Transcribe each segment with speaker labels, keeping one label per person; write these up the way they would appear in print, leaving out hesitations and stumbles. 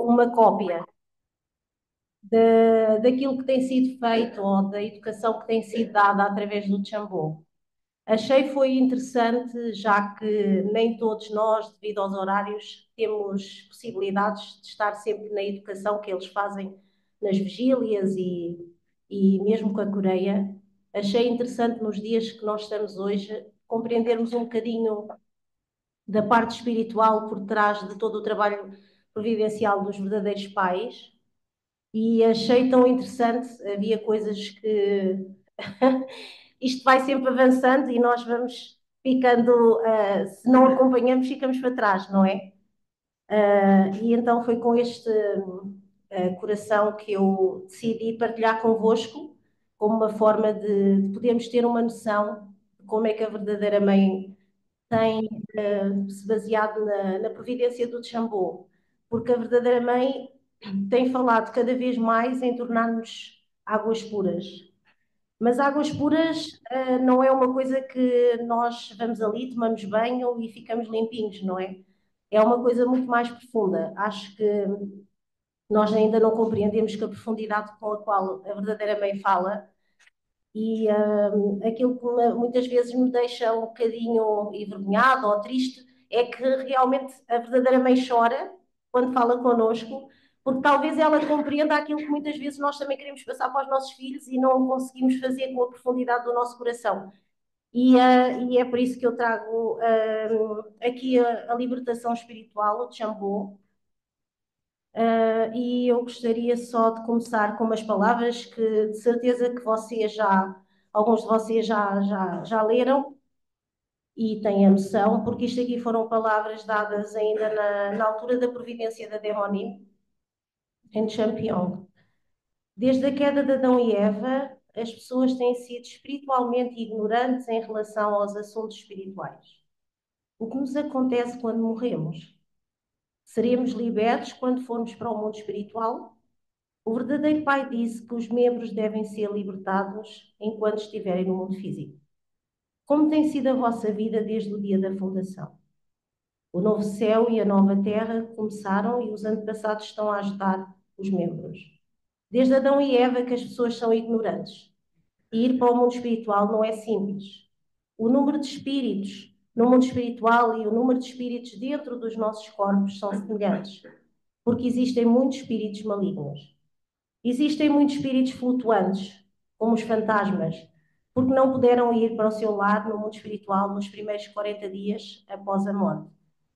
Speaker 1: uma cópia daquilo que tem sido feito ou da educação que tem sido dada através do Tchambu. Achei foi interessante, já que nem todos nós, devido aos horários, temos possibilidades de estar sempre na educação que eles fazem nas vigílias e mesmo com a Coreia. Achei interessante nos dias que nós estamos hoje compreendermos um bocadinho da parte espiritual por trás de todo o trabalho providencial dos verdadeiros pais e achei tão interessante, havia coisas que isto vai sempre avançando e nós vamos ficando, se não acompanhamos, ficamos para trás, não é? E então foi com este coração que eu decidi partilhar convosco, como uma forma de podermos ter uma noção de como é que a verdadeira mãe tem se baseado na providência do Xambô, porque a verdadeira mãe tem falado cada vez mais em tornar-nos águas puras. Mas águas puras não é uma coisa que nós vamos ali, tomamos banho e ficamos limpinhos, não é? É uma coisa muito mais profunda. Acho que nós ainda não compreendemos que a profundidade com a qual a verdadeira mãe fala e aquilo que muitas vezes me deixa um bocadinho envergonhado ou triste é que realmente a verdadeira mãe chora quando fala connosco, porque talvez ela compreenda aquilo que muitas vezes nós também queremos passar para os nossos filhos e não conseguimos fazer com a profundidade do nosso coração. E é por isso que eu trago aqui a libertação espiritual, o Tchambu, e eu gostaria só de começar com umas palavras que de certeza que vocês já, alguns de vocês já leram e têm a noção, porque isto aqui foram palavras dadas ainda na altura da providência da Demonim, em Champion. Desde a queda de Adão e Eva, as pessoas têm sido espiritualmente ignorantes em relação aos assuntos espirituais. O que nos acontece quando morremos? Seremos libertos quando formos para o mundo espiritual? O verdadeiro Pai disse que os membros devem ser libertados enquanto estiverem no mundo físico. Como tem sido a vossa vida desde o dia da fundação? O novo céu e a nova terra começaram e os antepassados estão a ajudar os membros. Desde Adão e Eva que as pessoas são ignorantes. E ir para o mundo espiritual não é simples. O número de espíritos no mundo espiritual e o número de espíritos dentro dos nossos corpos são semelhantes, porque existem muitos espíritos malignos. Existem muitos espíritos flutuantes, como os fantasmas, porque não puderam ir para o seu lar no mundo espiritual nos primeiros 40 dias após a morte,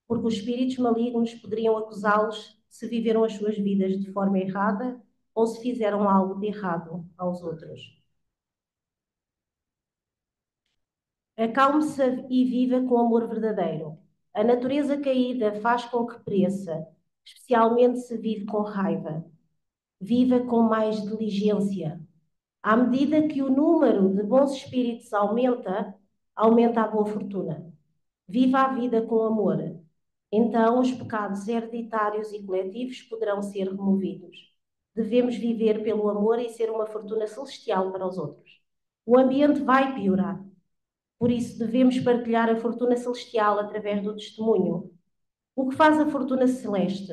Speaker 1: porque os espíritos malignos poderiam acusá-los se viveram as suas vidas de forma errada ou se fizeram algo de errado aos outros. Acalme-se e viva com amor verdadeiro. A natureza caída faz com que pereça, especialmente se vive com raiva. Viva com mais diligência. À medida que o número de bons espíritos aumenta, aumenta a boa fortuna. Viva a vida com amor. Então os pecados hereditários e coletivos poderão ser removidos. Devemos viver pelo amor e ser uma fortuna celestial para os outros. O ambiente vai piorar. Por isso devemos partilhar a fortuna celestial através do testemunho. O que faz a fortuna celeste?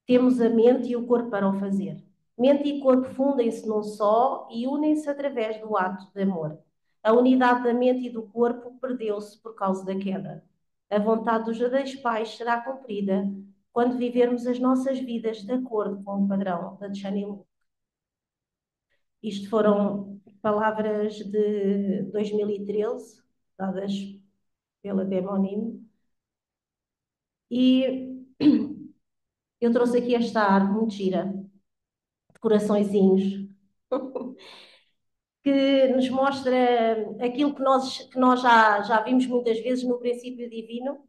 Speaker 1: Temos a mente e o corpo para o fazer. Mente e corpo fundem-se num só e unem-se através do ato de amor. A unidade da mente e do corpo perdeu-se por causa da queda. A vontade dos verdadeiros pais será cumprida quando vivermos as nossas vidas de acordo com o padrão da Chanilu. Isto foram palavras de 2013, dadas pela Demonim. E eu trouxe aqui esta árvore muito gira, de coraçõezinhos, que nos mostra aquilo que nós já vimos muitas vezes no princípio divino,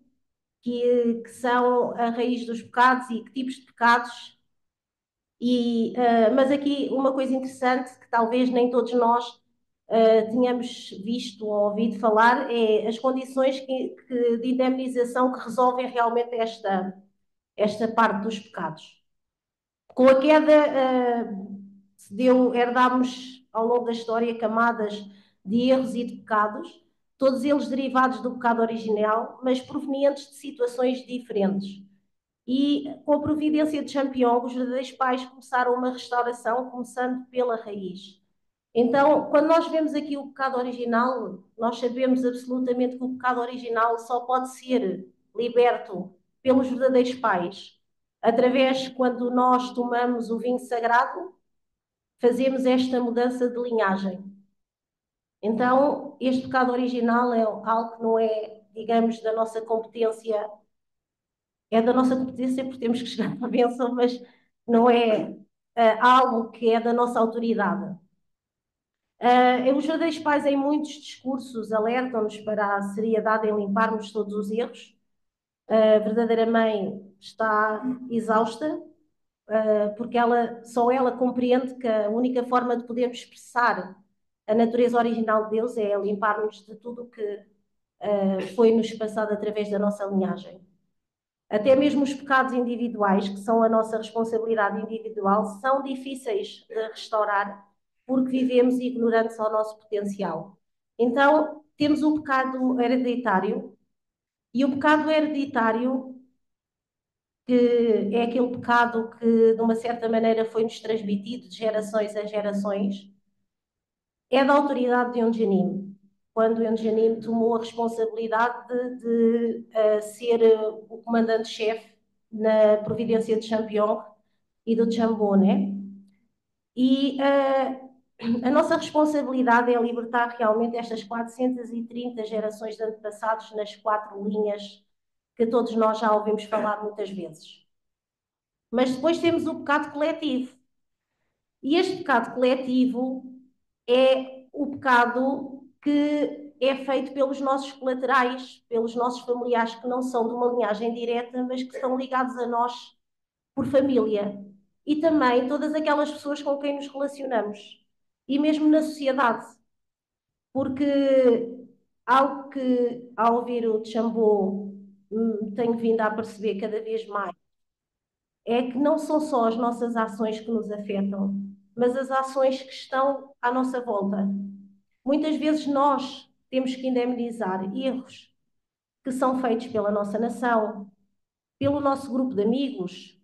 Speaker 1: que são a raiz dos pecados e que tipos de pecados. Mas aqui uma coisa interessante que talvez nem todos nós tínhamos visto ou ouvido falar é as condições de indemnização que resolvem realmente esta parte dos pecados. Com a queda, herdámos ao longo da história camadas de erros e de pecados, todos eles derivados do pecado original, mas provenientes de situações diferentes. E com a providência de Champignon, os verdadeiros pais começaram uma restauração, começando pela raiz. Então, quando nós vemos aqui o pecado original, nós sabemos absolutamente que o pecado original só pode ser liberto pelos verdadeiros pais. Através, quando nós tomamos o vinho sagrado, fazemos esta mudança de linhagem. Então, este pecado original é algo que não é, digamos, da nossa competência, é da nossa competência porque temos que chegar à bênção, mas não é algo que é da nossa autoridade. Os verdadeiros pais, em muitos discursos, alertam-nos para a seriedade em limparmos todos os erros. A verdadeira mãe está exausta, porque só ela compreende que a única forma de podermos expressar a natureza original de Deus é limpar-nos de tudo o que foi-nos passado através da nossa linhagem. Até mesmo os pecados individuais, que são a nossa responsabilidade individual, são difíceis de restaurar porque vivemos ignorantes ao nosso potencial. Então, temos o pecado hereditário, e o pecado hereditário, que é aquele pecado que, de uma certa maneira, foi-nos transmitido de gerações a gerações, é da autoridade de Ondianim. Quando Ondianim tomou a responsabilidade de ser o comandante-chefe na providência de Champignon e do Chambon, né? E a nossa responsabilidade é libertar realmente estas 430 gerações de antepassados nas 4 linhas que todos nós já ouvimos falar muitas vezes. Mas depois temos o pecado coletivo. E este pecado coletivo é o pecado que é feito pelos nossos colaterais, pelos nossos familiares que não são de uma linhagem direta, mas que estão ligados a nós por família. E também todas aquelas pessoas com quem nos relacionamos. E mesmo na sociedade. Porque algo que, ao ouvir o Tchambô, tenho vindo a perceber cada vez mais, é que não são só as nossas ações que nos afetam, mas as ações que estão à nossa volta. Muitas vezes nós temos que indemnizar erros que são feitos pela nossa nação, pelo nosso grupo de amigos,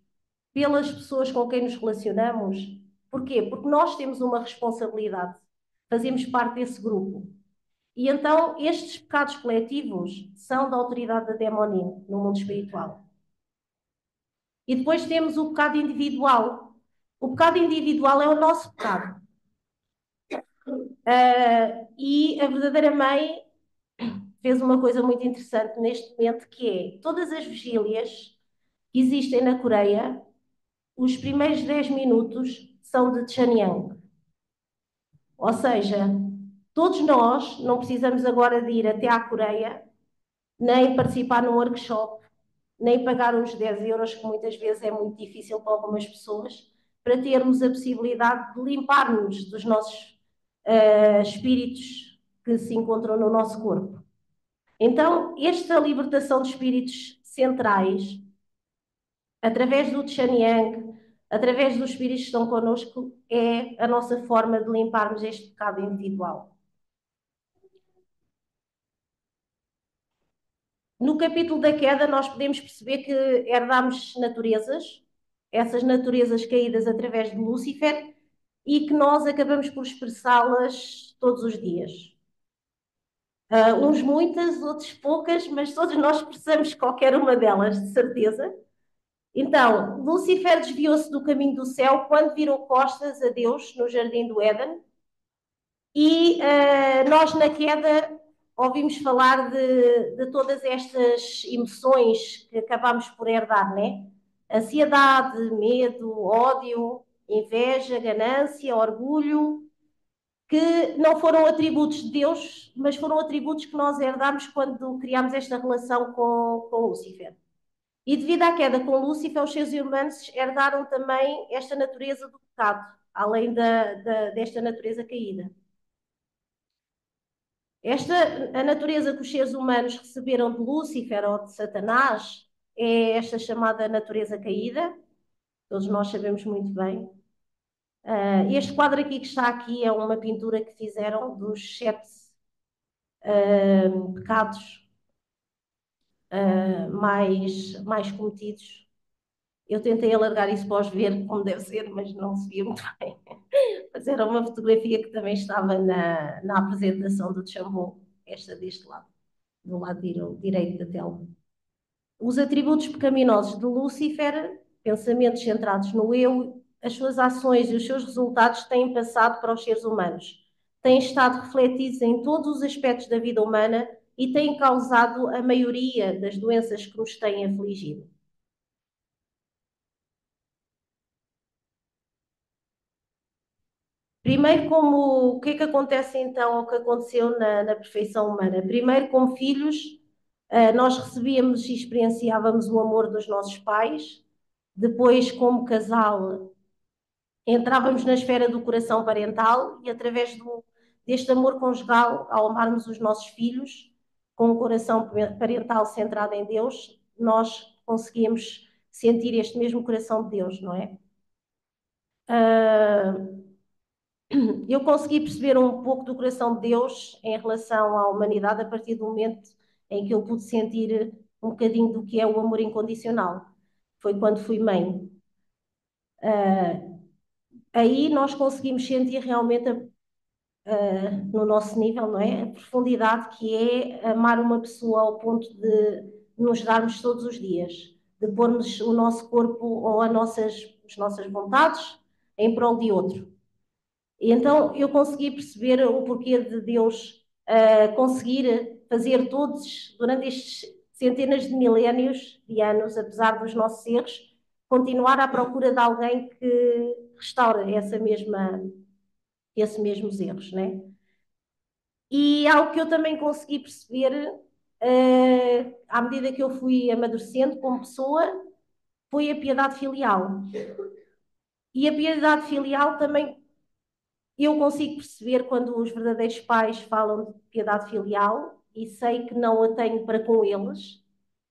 Speaker 1: pelas pessoas com quem nos relacionamos. Porquê? Porque nós temos uma responsabilidade, fazemos parte desse grupo. E então estes pecados coletivos são da autoridade da demonim no mundo espiritual. E depois temos o pecado individual. O pecado individual é o nosso pecado. E a verdadeira mãe fez uma coisa muito interessante neste momento, que é todas as vigílias que existem na Coreia, os primeiros 10 minutos são de Chanyang. Ou seja, todos nós não precisamos agora de ir até à Coreia, nem participar num workshop, nem pagar os 10 euros, que muitas vezes é muito difícil para algumas pessoas, para termos a possibilidade de limpar-nos dos nossos espíritos que se encontram no nosso corpo. Então, esta libertação de espíritos centrais, através do Yang, através dos espíritos que estão connosco, é a nossa forma de limparmos este pecado individual. No capítulo da queda, nós podemos perceber que herdamos naturezas, essas naturezas caídas através de Lúcifer, e que nós acabamos por expressá-las todos os dias. Uns muitas, outros poucas, mas todos nós expressamos qualquer uma delas, de certeza. Então, Lúcifer desviou-se do caminho do céu quando virou costas a Deus no jardim do Éden. E nós, na queda, ouvimos falar de todas estas emoções que acabamos por herdar, né? Ansiedade, medo, ódio, inveja, ganância, orgulho, que não foram atributos de Deus, mas foram atributos que nós herdámos quando criámos esta relação com Lúcifer. E devido à queda com Lúcifer, os seres humanos herdaram também esta natureza do pecado, além desta natureza caída. A natureza que os seres humanos receberam de Lúcifer ou de Satanás é esta chamada natureza caída, todos nós sabemos muito bem. Este quadro aqui que está aqui é uma pintura que fizeram dos 7 pecados mais cometidos. Eu tentei alargar isso para os ver como deve ser, mas não se via muito bem. Mas era uma fotografia que também estava na apresentação do Xambô, esta deste lado, do lado direito da tela. Os atributos pecaminosos de Lúcifer, pensamentos centrados no eu, as suas ações e os seus resultados têm passado para os seres humanos, têm estado refletidos em todos os aspectos da vida humana e têm causado a maioria das doenças que nos têm afligido. Primeiro, como o que é que acontece então, o que aconteceu na perfeição humana? Primeiro, como filhos, nós recebíamos e experienciávamos o amor dos nossos pais. Depois, como casal, entrávamos na esfera do coração parental e através deste amor conjugal, ao amarmos os nossos filhos, com o coração parental centrado em Deus, nós conseguimos sentir este mesmo coração de Deus, não é? Uh, eu consegui perceber um pouco do coração de Deus em relação à humanidade a partir do momento em que eu pude sentir um bocadinho do que é o amor incondicional. Foi quando fui mãe. Aí nós conseguimos sentir realmente no nosso nível, não é? A profundidade que é amar uma pessoa ao ponto de nos darmos todos os dias, de pormos o nosso corpo ou as nossas vontades em prol de outro. E então eu consegui perceber o porquê de Deus conseguir fazer todos, durante estes centenas de milénios de anos, apesar dos nossos erros, continuar à procura de alguém que restaure esses mesmos erros, né? E algo que eu também consegui perceber à medida que eu fui amadurecendo como pessoa foi a piedade filial. E a piedade filial também eu consigo perceber quando os verdadeiros pais falam de piedade filial e sei que não a tenho para com eles,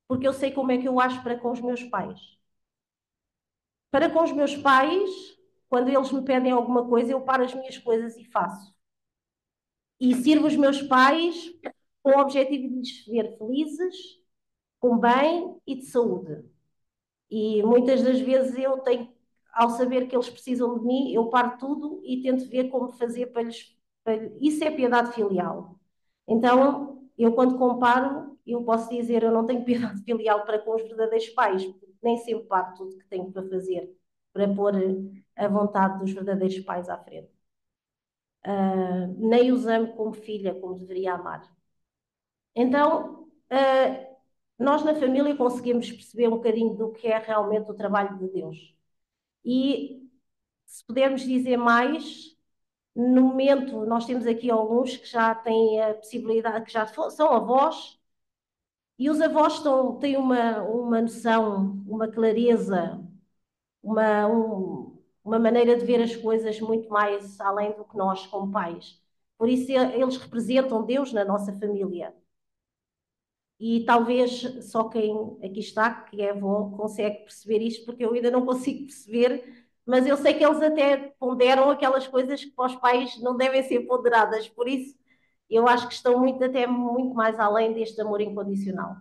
Speaker 1: porque eu sei como é que eu acho para com os meus pais. Para com os meus pais, quando eles me pedem alguma coisa, eu paro as minhas coisas e faço. E sirvo os meus pais com o objetivo de lhes ver felizes, com bem e de saúde. E muitas das vezes eu tenho, ao saber que eles precisam de mim, eu paro tudo e tento ver como fazer para lhes. Isso é piedade filial. Então, eu quando comparo, eu posso dizer, eu não tenho piedade filial para com os verdadeiros pais, porque nem sempre paro tudo que tenho para fazer para pôr a vontade dos verdadeiros pais à frente. Nem os amo como filha, como deveria amar. Então, nós na família conseguimos perceber um bocadinho do que é realmente o trabalho de Deus. E se pudermos dizer mais, no momento, nós temos aqui alguns que já têm a possibilidade, que já são avós, e os avós têm uma noção, uma clareza, uma maneira de ver as coisas muito mais além do que nós como pais. Por isso, eles representam Deus na nossa família. E talvez só quem aqui está, que é avó, consegue perceber isto, porque eu ainda não consigo perceber, mas eu sei que eles até ponderam aquelas coisas que para os pais não devem ser ponderadas, por isso eu acho que estão até muito mais além deste amor incondicional.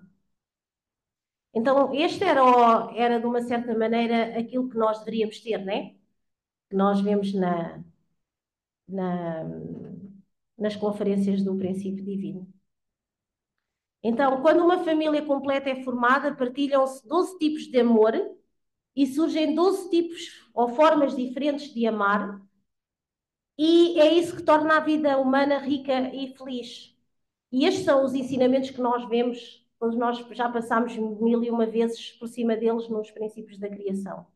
Speaker 1: Então, este era de uma certa maneira aquilo que nós deveríamos ter, né? Que nós vemos na, nas conferências do princípio divino. Então, quando uma família completa é formada, partilham-se 12 tipos de amor e surgem 12 tipos ou formas diferentes de amar, e é isso que torna a vida humana rica e feliz. E estes são os ensinamentos que nós vemos, todos nós já passámos 1001 vezes por cima deles nos princípios da criação.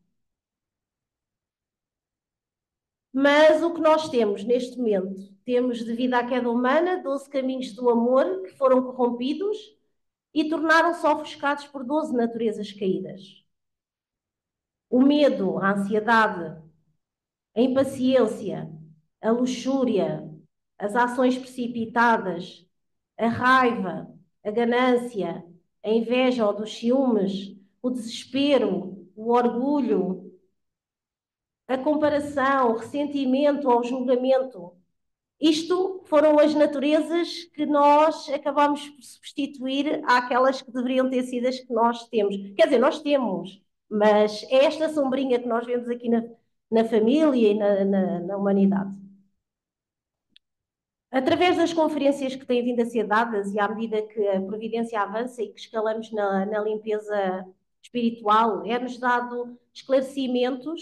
Speaker 1: Mas o que nós temos neste momento? Temos, devido à queda humana, 12 caminhos do amor que foram corrompidos e tornaram-se ofuscados por 12 naturezas caídas. O medo, a ansiedade, a impaciência, a luxúria, as ações precipitadas, a raiva, a ganância, a inveja ou dos ciúmes, o desespero, o orgulho, a comparação, o ressentimento ou o julgamento. Isto foram as naturezas que nós acabamos por substituir àquelas que deveriam ter sido as que nós temos. Quer dizer, nós temos, Mas é esta sombrinha que nós vemos aqui na família e na humanidade. Através das conferências que têm vindo a ser dadas e à medida que a providência avança e que escalamos na limpeza espiritual, é-nos dado esclarecimentos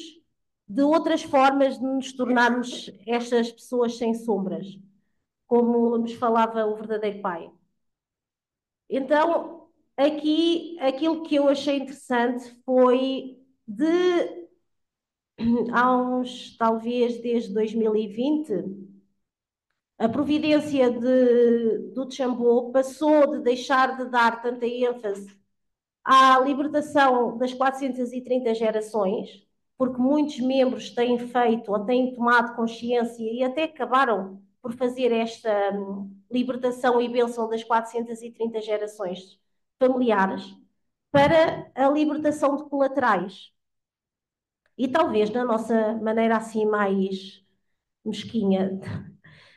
Speaker 1: de outras formas de nos tornarmos estas pessoas sem sombras, como nos falava o verdadeiro Pai. Então, aqui, aquilo que eu achei interessante foi há uns, talvez desde 2020, a providência do Tchambô passou de deixar de dar tanta ênfase à libertação das 430 gerações, porque muitos membros têm feito ou têm tomado consciência e até acabaram por fazer esta libertação e bênção das 430 gerações familiares para a libertação de colaterais. E talvez na nossa maneira assim mais mesquinha,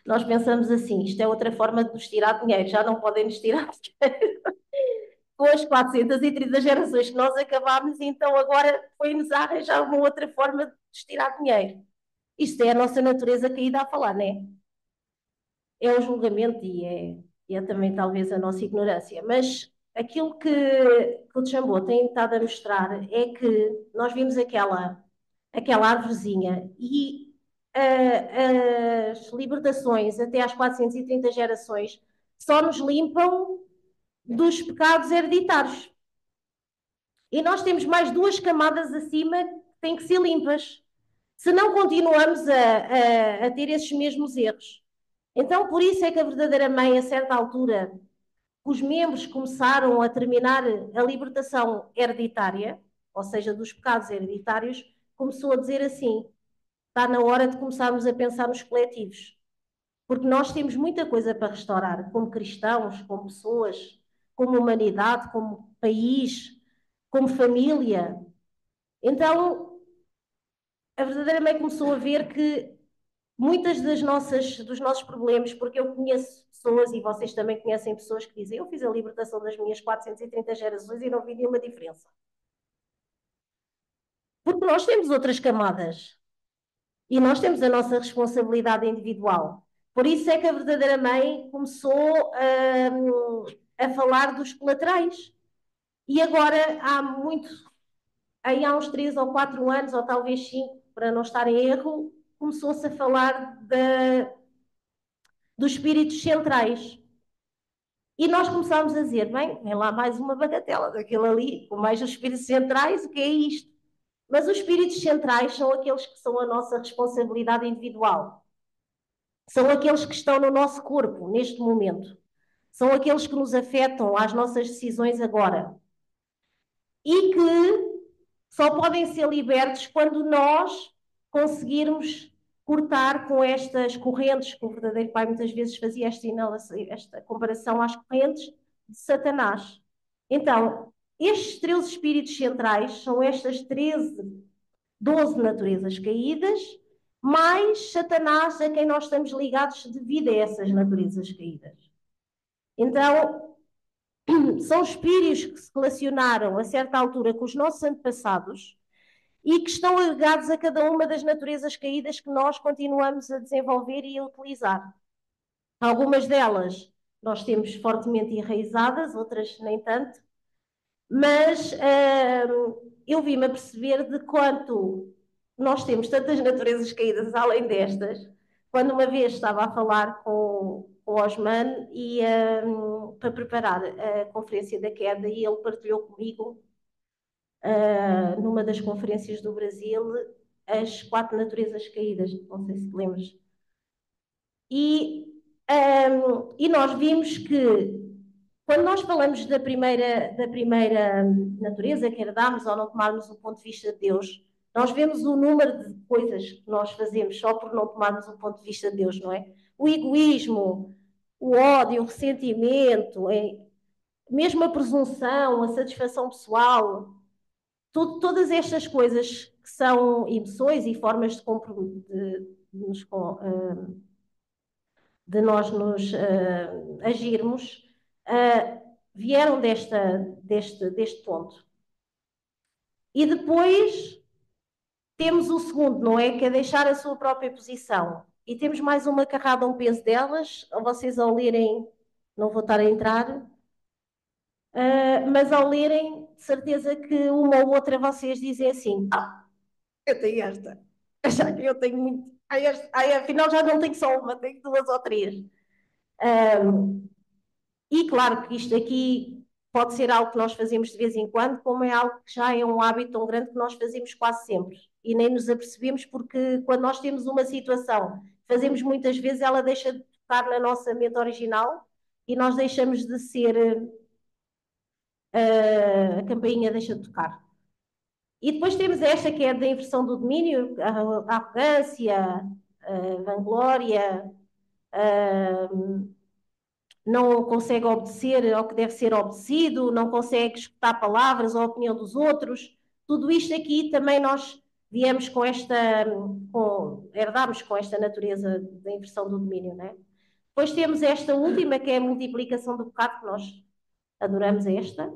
Speaker 1: nós pensamos assim, isto é outra forma de nos tirar dinheiro, já não podem nos tirar dinheiro com as 430 gerações que nós acabámos, então agora foi-nos a arranjar uma outra forma de nos tirar dinheiro. Isto é a nossa natureza caída a falar, não é? É o julgamento e é também talvez a nossa ignorância. Mas aquilo que o Tchambô tem estado a mostrar é que nós vimos aquela árvorezinha e as libertações até às 430 gerações só nos limpam dos pecados hereditários. E nós temos mais duas camadas acima que têm que ser limpas. Se não continuamos a ter esses mesmos erros. Então, por isso é que a verdadeira mãe, a certa altura, os membros começaram a terminar a libertação hereditária, ou seja, dos pecados hereditários, começou a dizer assim: está na hora de começarmos a pensar nos coletivos. Porque nós temos muita coisa para restaurar, como cristãos, como pessoas, como humanidade, como país, como família. Então, a verdadeira mãe começou a ver que muitas dos nossos problemas, porque eu conheço pessoas, e vocês também conhecem pessoas que dizem: eu fiz a libertação das minhas 430 gerações e não vi nenhuma diferença. Porque nós temos outras camadas e nós temos a nossa responsabilidade individual. Por isso é que a verdadeira mãe começou a falar dos colaterais. E agora há muito, aí há uns 3 ou 4 anos, ou talvez 5, para não estar em erro, começou-se a falar dos espíritos centrais. E nós começámos a dizer: bem, vem lá mais uma bagatela daquilo ali, com mais os espíritos centrais, o que é isto? Mas os espíritos centrais são aqueles que são a nossa responsabilidade individual. São aqueles que estão no nosso corpo, neste momento. São aqueles que nos afetam às nossas decisões agora. E que só podem ser libertos quando nós conseguirmos cortar com estas correntes, que o verdadeiro Pai muitas vezes fazia esta comparação às correntes de Satanás. Então, estes 13 espíritos centrais são estas 12 naturezas caídas, mais Satanás a quem nós estamos ligados devido a essas naturezas caídas. Então, são espíritos que se relacionaram a certa altura com os nossos antepassados e que estão ligados a cada uma das naturezas caídas que nós continuamos a desenvolver e a utilizar. Algumas delas nós temos fortemente enraizadas, outras nem tanto, mas eu vim-me a perceber de quanto nós temos tantas naturezas caídas além destas, quando uma vez estava a falar com o Osman e, para preparar a conferência da queda, e ele partilhou comigo, numa das conferências do Brasil, as 4 naturezas caídas, não sei se te lembras. E nós vimos que quando nós falamos da primeira natureza, que herdámos ao não tomarmos o ponto de vista de Deus, nós vemos o número de coisas que nós fazemos só por não tomarmos o ponto de vista de Deus, não é? O egoísmo, o ódio, o ressentimento, mesmo a presunção, a satisfação pessoal, todas estas coisas que são emoções e formas de nós nos agirmos, vieram deste ponto. E depois temos o segundo, não é? Que é deixar a sua própria posição. E temos mais uma carrada, um peso delas, ou vocês ao lerem, não vou estar a entrar, mas ao lerem, de certeza que uma ou outra vocês dizem assim: Ah, eu tenho esta, já que eu tenho muito. Afinal, já não tenho só uma, tenho duas ou três. E claro que isto aqui pode ser algo que nós fazemos de vez em quando, como é algo que já é um hábito tão grande que nós fazemos quase sempre. E nem nos apercebemos, porque quando nós temos uma situação, fazemos muitas vezes, ela deixa de tocar na nossa mente original e nós deixamos de ser, a campainha deixa de tocar. E depois temos esta que é da inversão do domínio, a arrogância, a vanglória, não consegue obedecer ao que deve ser obedecido, não consegue escutar palavras ou a opinião dos outros. Tudo isto aqui também nós viemos com esta, herdámos com esta natureza da inversão do domínio, não é? Depois temos esta última, que é a multiplicação do pecado, que nós adoramos esta,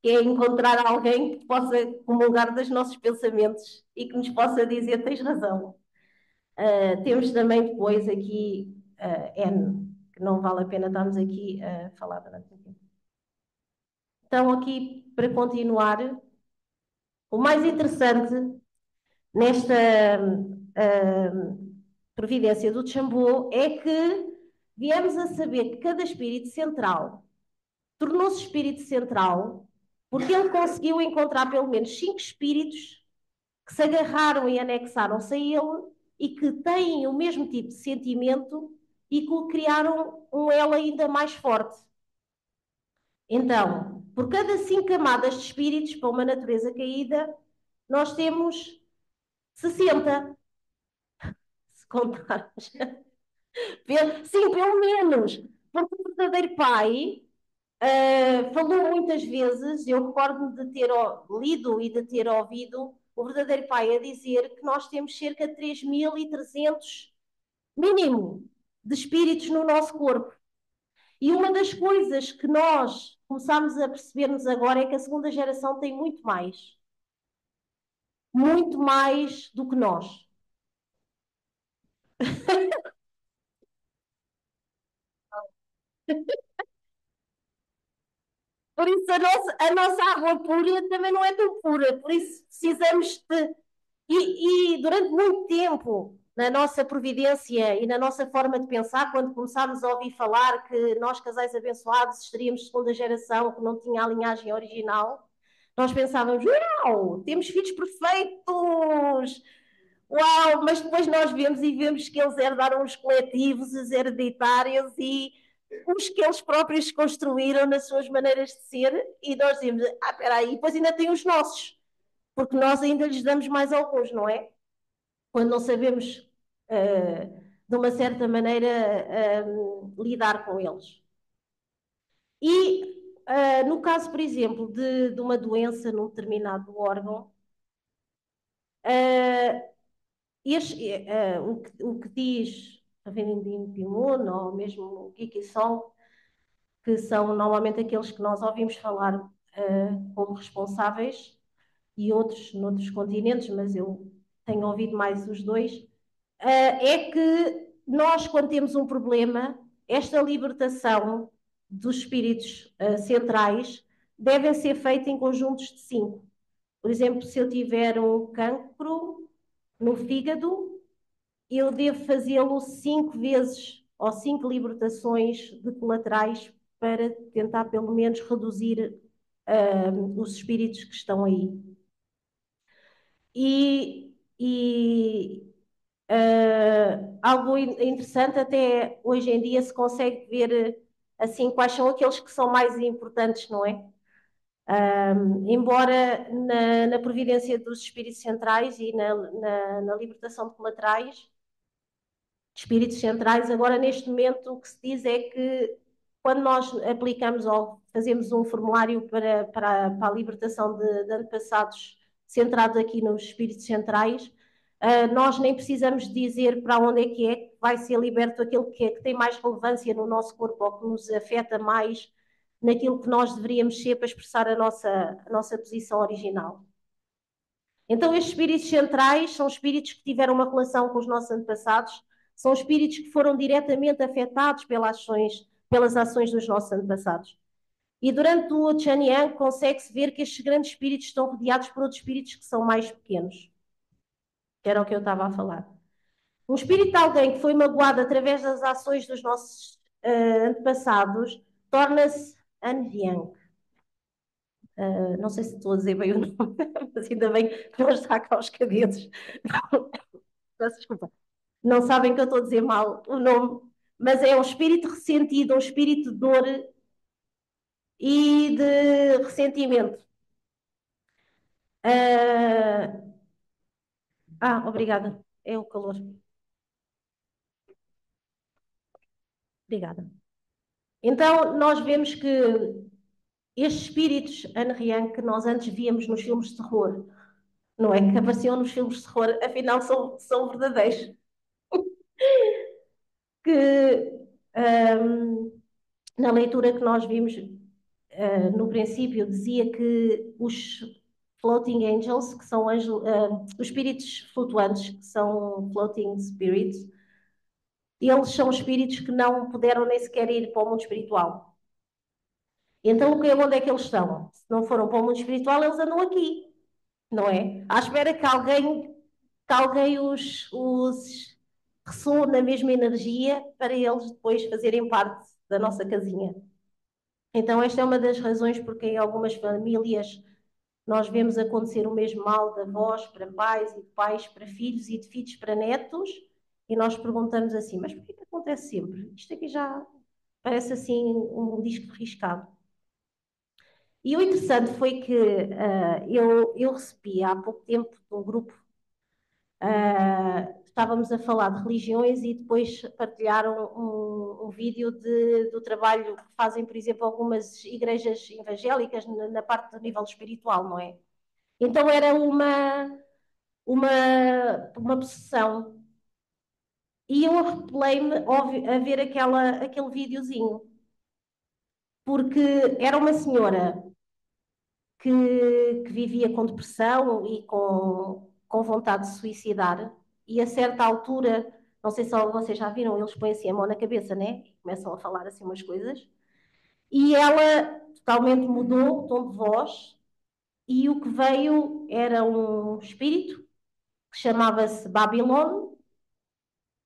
Speaker 1: que é encontrar alguém que possa comungar dos nossos pensamentos e que nos possa dizer: tens razão. Temos também depois aqui N, que não vale a pena estarmos aqui a falar durante um tempo. Então, aqui, para continuar, o mais interessante nesta providência do Chambô é que viemos a saber que cada espírito central tornou-se espírito central porque ele conseguiu encontrar pelo menos 5 espíritos que se agarraram e anexaram-se a ele e que têm o mesmo tipo de sentimento e que o criaram um elo ainda mais forte. Então, por cada 5 camadas de espíritos para uma natureza caída, nós temos 60, se contarmos. Sim, pelo menos. Porque o verdadeiro pai falou muitas vezes, eu recordo-me de ter lido e de ter ouvido o verdadeiro pai a dizer que nós temos cerca de 3.300 mínimo de espíritos no nosso corpo. E uma das coisas que nós começámos a perceber-nos agora é que a segunda geração tem muito mais do que nós. Por isso a nossa água pura também não é tão pura, por isso precisamos de. E durante muito tempo, na nossa providência e na nossa forma de pensar, quando começámos a ouvir falar que nós, casais abençoados, estaríamos de segunda geração, que não tinha a linhagem original, nós pensávamos: uau, temos filhos perfeitos! Uau! Mas depois nós vemos e vemos que eles herdaram os coletivos, os hereditários e os que eles próprios construíram nas suas maneiras de ser, e nós dizemos: espera aí, depois ainda tem os nossos, porque nós ainda lhes damos mais alguns, não é? Quando não sabemos, de uma certa maneira, lidar com eles. E no caso, por exemplo, de uma doença num determinado órgão, o que diz a Vendindime Pimune ou mesmo o Kikisol, que são normalmente aqueles que nós ouvimos falar como responsáveis, e outros noutros continentes, mas eu tenho ouvido mais os dois, é que nós, quando temos um problema, esta libertação dos espíritos centrais devem ser feita em conjuntos de 5. Por exemplo, se eu tiver um cancro no fígado, eu devo fazê-lo 5 vezes ou 5 libertações de colaterais para tentar pelo menos reduzir os espíritos que estão aí. E algo interessante, até hoje em dia se consegue ver assim quais são aqueles que são mais importantes, não é? Embora na providência dos espíritos centrais e na libertação de colaterais, de espíritos centrais, agora neste momento o que se diz é que quando nós aplicamos ou fazemos um formulário para a libertação de antepassados centrados aqui nos espíritos centrais, nós nem precisamos dizer para onde é que vai ser liberto aquele que tem mais relevância no nosso corpo ou que nos afeta mais, naquilo que nós deveríamos ser para expressar a nossa posição original. Então, estes espíritos centrais são espíritos que tiveram uma relação com os nossos antepassados, são espíritos que foram diretamente afetados pelas ações dos nossos antepassados. E durante o Chan Yang consegue-se ver que estes grandes espíritos estão rodeados por outros espíritos que são mais pequenos, que era o que eu estava a falar. Um espírito de alguém que foi magoado através das ações dos nossos antepassados torna-se Anhyang. Não sei se estou a dizer bem o nome, mas ainda bem que não está cá aos cabelos. Peço desculpa. Não sabem que eu estou a dizer mal o nome, mas é um espírito ressentido, um espírito de dor e de ressentimento. Obrigada. É o calor. Obrigada. Então, nós vemos que estes espíritos Anrian que nós antes víamos nos filmes de terror, não é? Que apareciam nos filmes de terror, afinal são verdadeiros. Que na leitura que nós vimos no princípio, dizia que os floating angels, que são os espíritos flutuantes, que são floating spirits, eles são espíritos que não puderam nem sequer ir para o mundo espiritual. Então, onde é que eles estão? Se não foram para o mundo espiritual, eles andam aqui, não é? À espera que alguém os ressoe na mesma energia para eles depois fazerem parte da nossa casinha. Então, esta é uma das razões porque em algumas famílias nós vemos acontecer o mesmo mal de avós para pais e de pais para filhos e de filhos para netos, e nós perguntamos assim: mas por que acontece sempre? Isto aqui já parece assim um disco riscado. E o interessante foi que eu recebi há pouco tempo de um grupo, estávamos a falar de religiões e depois partilharam um vídeo do trabalho que fazem, por exemplo, algumas igrejas evangélicas na parte do nível espiritual, não é? Então era uma possessão. E eu arrepelei-me a ver aquele videozinho, porque era uma senhora que vivia com depressão e com vontade de suicidar, e a certa altura, não sei se vocês já viram, eles põem assim a mão na cabeça, né? E começam a falar assim umas coisas, e ela totalmente mudou o tom de voz, e o que veio era um espírito que chamava-se Babilônia,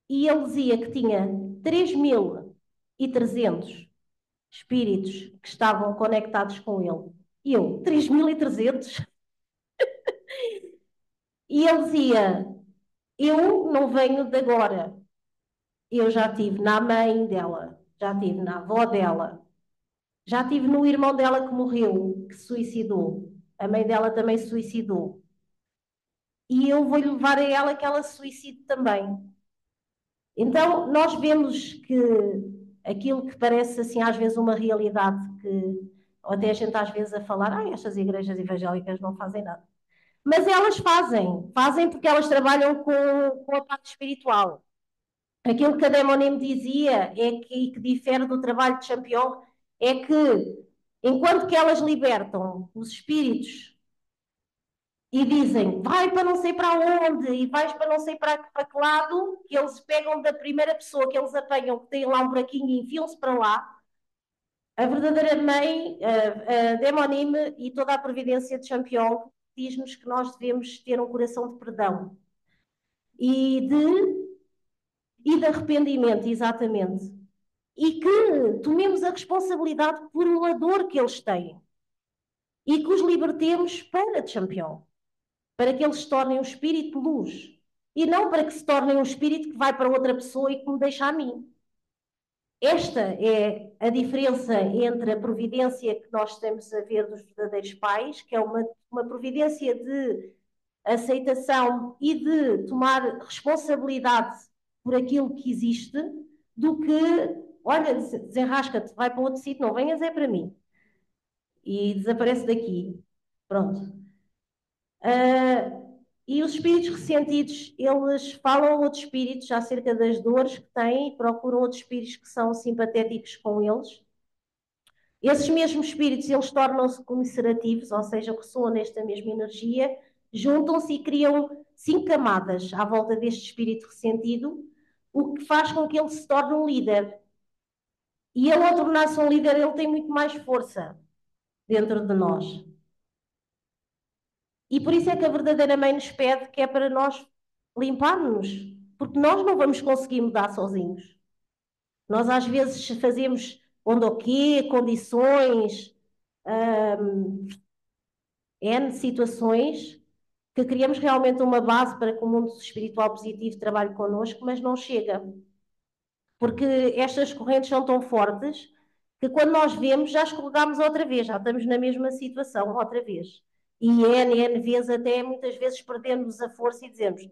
Speaker 1: e ele dizia que tinha 3.300 espíritos que estavam conectados com ele. E eu, 3.300? E ele dizia: eu não venho de agora. Eu já estive na mãe dela, já estive na avó dela, já estive no irmão dela que morreu, que se suicidou. A mãe dela também se suicidou. E eu vou-lhe levar a ela que ela se suicide também. Então, nós vemos que aquilo que parece assim às vezes uma realidade que, ou até a gente às vezes a falar, estas igrejas evangélicas não fazem nada. Mas elas fazem porque elas trabalham com a parte espiritual. Aquilo que a Demonim dizia e que difere do trabalho de Champion é que enquanto que elas libertam os espíritos e dizem, vai para não sei para onde, e vais para não sei para que lado, que eles pegam da primeira pessoa que eles apanham, que tem lá um buraquinho e enfiam-se para lá. A verdadeira mãe, a Demonime e toda a providência de Champion diz-nos que nós devemos ter um coração de perdão e de arrependimento, exatamente. E que tomemos a responsabilidade por uma dor que eles têm e que os libertemos para Champion, para que eles se tornem um espírito de luz e não para que se tornem um espírito que vai para outra pessoa e que me deixa a mim. Esta é a diferença entre a providência que nós estamos a ver dos verdadeiros pais, que é uma providência de aceitação e de tomar responsabilidade por aquilo que existe, do que, olha, desenrasca-te, vai para outro sítio, não venhas é para mim. E desaparece daqui. Pronto. E os espíritos ressentidos, eles falam a outros espíritos acerca das dores que têm e procuram outros espíritos que são simpatéticos com eles. Esses mesmos espíritos, eles tornam-se comisserativos, ou seja, ressoam nesta mesma energia, juntam-se e criam 5 camadas à volta deste espírito ressentido, o que faz com que ele se torne um líder. E ele, ao tornar-se um líder, ele tem muito mais força dentro de nós. E por isso é que a verdadeira mãe nos pede que é para nós limparmos, porque nós não vamos conseguir mudar sozinhos. Nós às vezes fazemos onde o quê, condições, N situações, que criamos realmente uma base para que o mundo espiritual positivo trabalhe connosco, mas não chega. Porque estas correntes são tão fortes que quando nós vemos já escorregamos outra vez, já estamos na mesma situação outra vez. E N vezes até muitas vezes perdemos a força e dizemos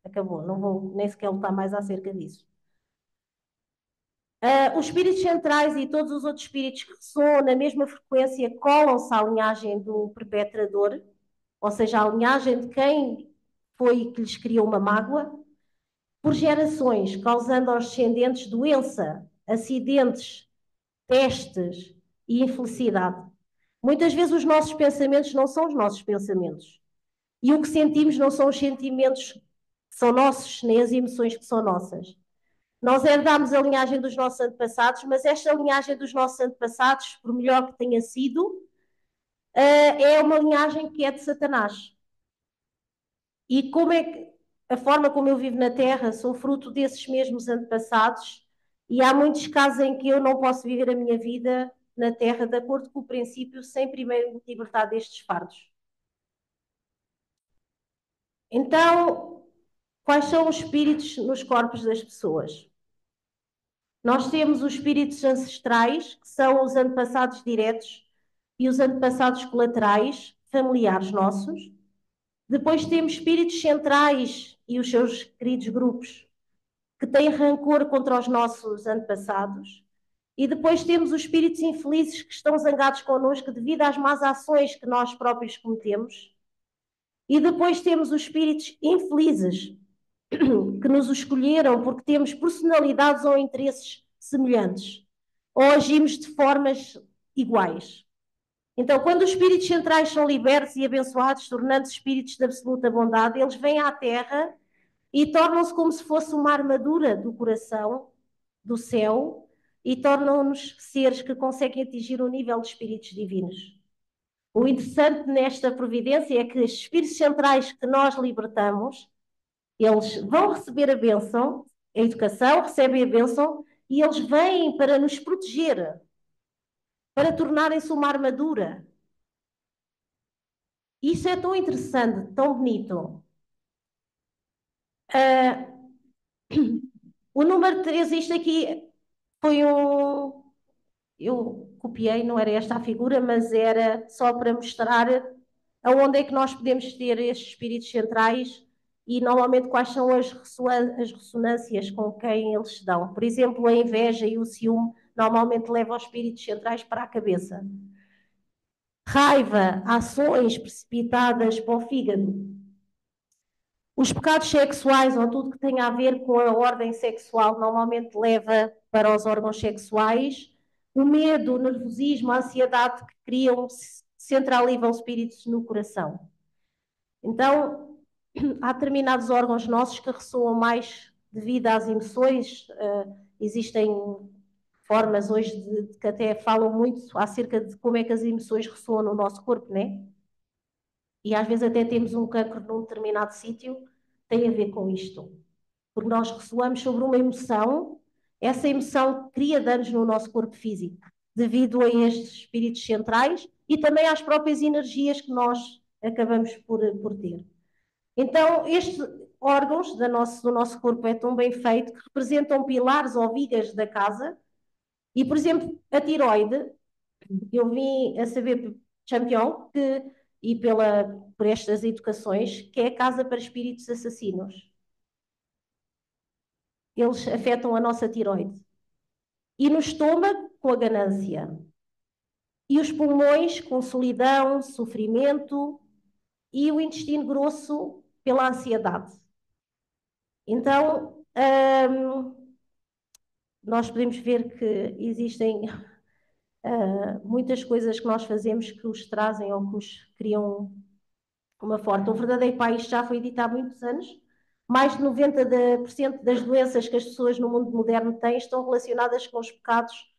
Speaker 1: acabou, não vou nem sequer lutar mais acerca disso. Os espíritos centrais e todos os outros espíritos que ressoam na mesma frequência colam-se à linhagem do perpetrador, ou seja, à linhagem de quem foi que lhes criou uma mágoa, por gerações, causando aos descendentes doença, acidentes, pestes e infelicidade. Muitas vezes os nossos pensamentos não são os nossos pensamentos. E o que sentimos não são os sentimentos que são nossos, nem as emoções que são nossas. Nós herdámos a linhagem dos nossos antepassados, mas esta linhagem dos nossos antepassados, por melhor que tenha sido, é uma linhagem que é de Satanás. E como é que a forma como eu vivo na Terra sou fruto desses mesmos antepassados, e há muitos casos em que eu não posso viver a minha vida na Terra de acordo com o princípio, sem primeiro me libertar destes fardos. Então, quais são os espíritos nos corpos das pessoas? Nós temos os espíritos ancestrais, que são os antepassados diretos e os antepassados colaterais, familiares nossos. Depois temos espíritos centrais e os seus queridos grupos, que têm rancor contra os nossos antepassados. E depois temos os espíritos infelizes que estão zangados connosco devido às más ações que nós próprios cometemos. E depois temos os espíritos infelizes que nos escolheram porque temos personalidades ou interesses semelhantes, ou agimos de formas iguais. Então, quando os espíritos centrais são libertos e abençoados, tornando-se espíritos de absoluta bondade, eles vêm à Terra e tornam-se como se fosse uma armadura do coração, do céu, e tornam-nos seres que conseguem atingir o nível de espíritos divinos. O interessante nesta providência é que os espíritos centrais que nós libertamos, eles vão receber a bênção, a educação, recebem a bênção, e eles vêm para nos proteger, para tornarem-se uma armadura. Isso é tão interessante, tão bonito. O número 3, isto aqui foi um. Eu copiei, não era esta a figura, mas era só para mostrar aonde é que nós podemos ter estes espíritos centrais e normalmente quais são as ressonâncias com quem eles se dão. Por exemplo, a inveja e o ciúme normalmente levam os espíritos centrais para a cabeça. Raiva, ações precipitadas para o fígado. Os pecados sexuais ou tudo que tenha a ver com a ordem sexual normalmente leva para os órgãos sexuais. O medo, o nervosismo, a ansiedade que criam, centralizam espíritos no coração. Então, há determinados órgãos nossos que ressoam mais devido às emoções. Existem formas hoje que até falam muito acerca de como é que as emoções ressoam no nosso corpo, né? E às vezes até temos um cancro num determinado sítio, tem a ver com isto. Porque nós ressoamos sobre uma emoção, essa emoção cria danos no nosso corpo físico, devido a estes espíritos centrais e também às próprias energias que nós acabamos por ter. Então, estes órgãos do nosso corpo é tão bem feito que representam pilares ou vigas da casa. E, por exemplo, a tiroide, eu vim a saber, Champion, que, e por estas educações, que é a casa para espíritos assassinos. Eles afetam a nossa tiroide. E no estômago, com a ganância. E os pulmões, com solidão, sofrimento. E o intestino grosso, pela ansiedade. Então, nós podemos ver que existem muitas coisas que nós fazemos que os trazem ou que nos criam uma forte. O verdadeiro pai, isto já foi dito há muitos anos, mais de 90% das doenças que as pessoas no mundo moderno têm estão relacionadas com os pecados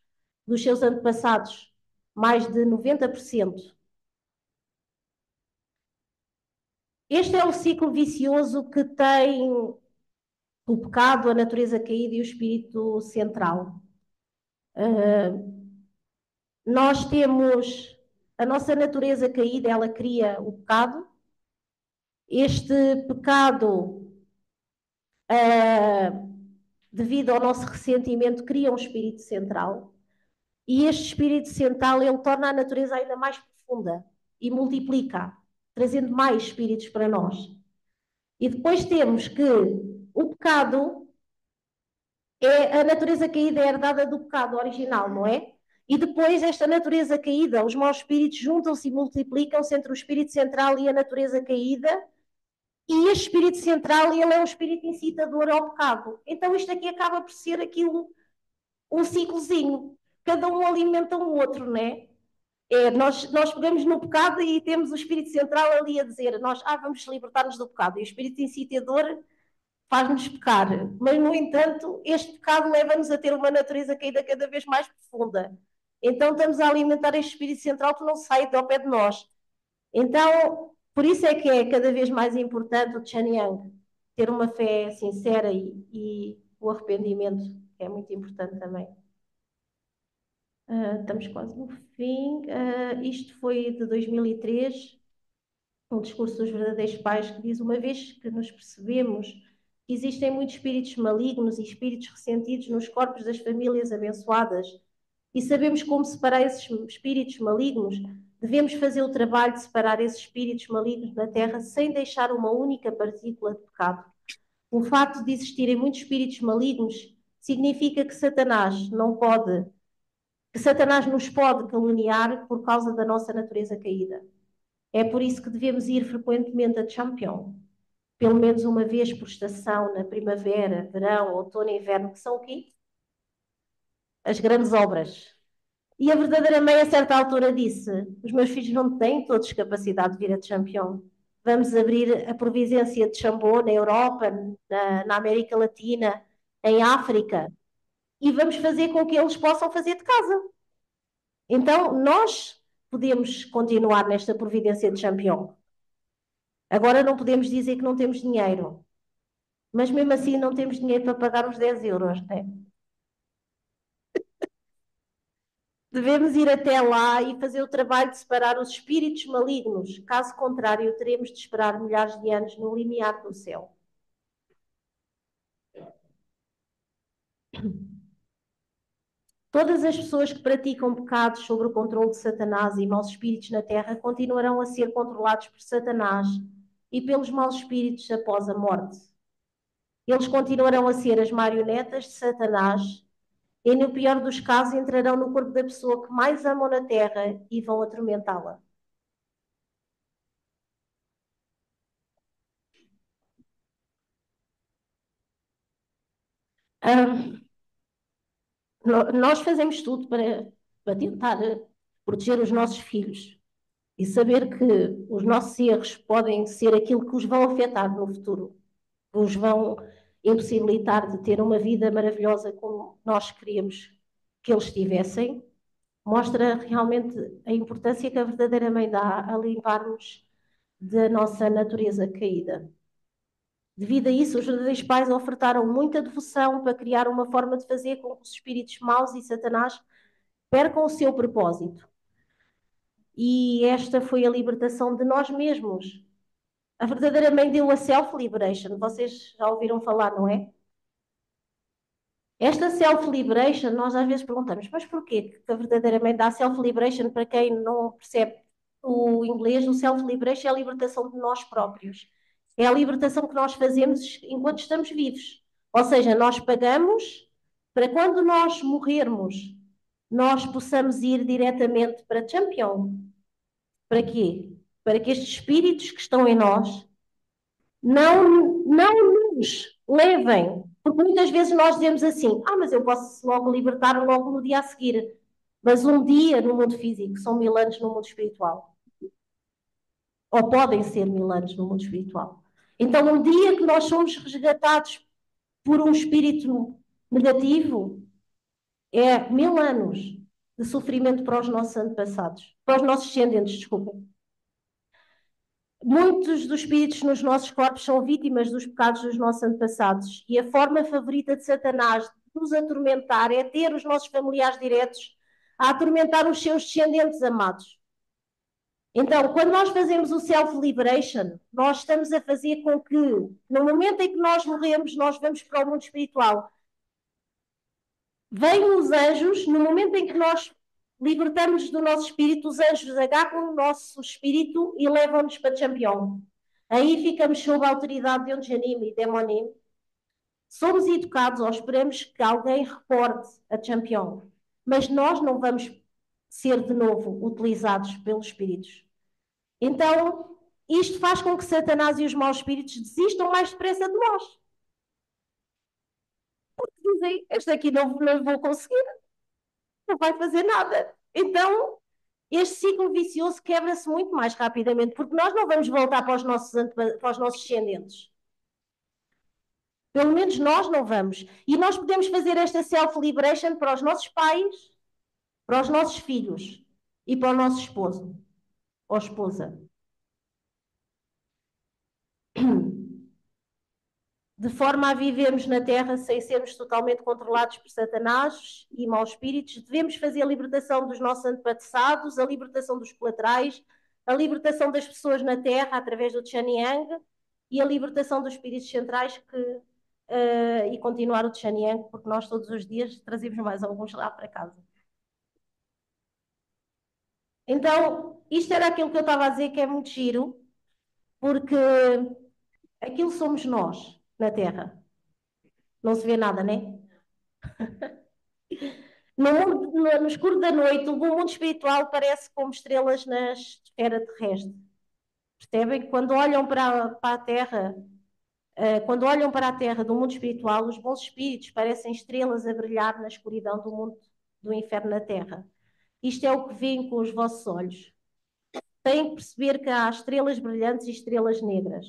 Speaker 1: dos seus antepassados. Mais de 90%. Este é o ciclo vicioso que tem o pecado, a natureza caída e o espírito central. Nós temos a nossa natureza caída, ela cria o pecado. Este pecado, devido ao nosso ressentimento, cria um espírito central. E este espírito central, ele torna a natureza ainda mais profunda e multiplica, trazendo mais espíritos para nós. E depois temos que o pecado a natureza caída é herdada do pecado original, não é? E depois esta natureza caída, os maus espíritos juntam-se e multiplicam-se entre o espírito central e a natureza caída, e este espírito central, ele é um espírito incitador ao pecado. Então isto aqui acaba por ser aqui um ciclozinho. Cada um alimenta o outro, não é? Nós pegamos no pecado e temos o espírito central ali a dizer, vamos libertar-nos do pecado. E o espírito incitador faz-nos pecar. Mas, no entanto, este pecado leva-nos a ter uma natureza caída cada vez mais profunda. Então, estamos a alimentar este espírito central que não sai do pé de nós. Então, por isso é que é cada vez mais importante o Chan Yang ter uma fé sincera e o arrependimento, que é muito importante também. Estamos quase no fim. Isto foi de 2003, um discurso dos verdadeiros pais que diz: uma vez que nos percebemos que existem muitos espíritos malignos e espíritos ressentidos nos corpos das famílias abençoadas e sabemos como separar esses espíritos malignos, devemos fazer o trabalho de separar esses espíritos malignos na Terra sem deixar uma única partícula de pecado. O facto de existirem muitos espíritos malignos significa que Satanás nos pode caluniar por causa da nossa natureza caída. É por isso que devemos ir frequentemente a Champion, pelo menos uma vez por estação, na primavera, verão, outono e inverno, que são o quê? As grandes obras. E a verdadeira mãe, a certa altura, disse: os meus filhos não têm todos capacidade de vir a Champion. Vamos abrir a providência de Chambó na Europa, na América Latina, em África, e vamos fazer com que eles possam fazer de casa. Então, nós podemos continuar nesta providência de Champion. Agora não podemos dizer que não temos dinheiro, mas mesmo assim não temos dinheiro para pagar os 10 euros, né? Devemos ir até lá e fazer o trabalho de separar os espíritos malignos. Caso contrário, teremos de esperar milhares de anos no limiar do céu. Todas as pessoas que praticam pecados sob o controle de Satanás e maus espíritos na Terra continuarão a ser controlados por Satanás e pelos maus espíritos após a morte. Eles continuarão a ser as marionetas de Satanás e, no pior dos casos, entrarão no corpo da pessoa que mais amam na Terra e vão atormentá-la. Nós fazemos tudo para tentar proteger os nossos filhos e saber que os nossos erros podem ser aquilo que os vão afetar no futuro, que os vão impossibilitar de ter uma vida maravilhosa como nós queríamos que eles tivessem, mostra realmente a importância que a verdadeira mãe dá a limpar-nos da nossa natureza caída. Devido a isso, os verdadeiros pais ofertaram muita devoção para criar uma forma de fazer com que os espíritos maus e Satanás percam o seu propósito. E esta foi a libertação de nós mesmos. A verdadeira mãe deu a self-liberation. Vocês já ouviram falar, não é? Esta self-liberation, nós às vezes perguntamos, mas porquê que a verdadeira mãe dá self-liberation? Para quem não percebe o inglês, o self-liberation é a libertação de nós próprios. É a libertação que nós fazemos enquanto estamos vivos. Ou seja, nós pagamos para quando nós morrermos, nós possamos ir diretamente para Champion. Para quê? Para que estes espíritos que estão em nós não nos levem. Porque muitas vezes nós dizemos assim: mas eu posso logo libertar logo no dia a seguir. Mas um dia no mundo físico são 1000 anos no mundo espiritual. Ou podem ser 1000 anos no mundo espiritual. Então, um dia que nós somos resgatados por um espírito negativo, é 1000 anos de sofrimento para os nossos antepassados, para os nossos descendentes, desculpem. Muitos dos espíritos nos nossos corpos são vítimas dos pecados dos nossos antepassados e a forma favorita de Satanás de nos atormentar é ter os nossos familiares diretos a atormentar os seus descendentes amados. Então, quando nós fazemos o self-liberation, nós estamos a fazer com que, no momento em que nós morremos, nós vamos para o mundo espiritual. Vêm os anjos, no momento em que nós libertamos do nosso espírito, os anjos agarram o nosso espírito e levam-nos para Champion. Aí ficamos sob a autoridade de Onjanim e Demonim. Somos educados ou esperamos que alguém reporte a Champion. Mas nós não vamos ser de novo utilizados pelos espíritos. Então, isto faz com que Satanás e os maus espíritos desistam mais depressa de nós. Porque dizem, este aqui não vou conseguir, não vai fazer nada. Então, este ciclo vicioso quebra-se muito mais rapidamente, porque nós não vamos voltar para os nossos descendentes. Pelo menos nós não vamos. E nós podemos fazer esta self-liberation para os nossos pais, para os nossos filhos e para o nosso esposo ou esposa. De forma a vivermos na Terra sem sermos totalmente controlados por Satanás e maus espíritos, devemos fazer a libertação dos nossos antepassados, a libertação dos colaterais, a libertação das pessoas na Terra através do Chanyang e a libertação dos espíritos centrais e continuar o Chanyang, porque nós todos os dias trazemos mais alguns lá para casa. Então, isto era aquilo que eu estava a dizer que é muito giro, porque aquilo somos nós na Terra. Não se vê nada, né? No escuro da noite, o mundo espiritual parece como estrelas na esfera terrestre. Percebem? Quando olham para a Terra, quando olham para a Terra do mundo espiritual, os bons espíritos parecem estrelas a brilhar na escuridão do mundo do inferno na Terra. Isto é o que veem com os vossos olhos. Têm que perceber que há estrelas brilhantes e estrelas negras.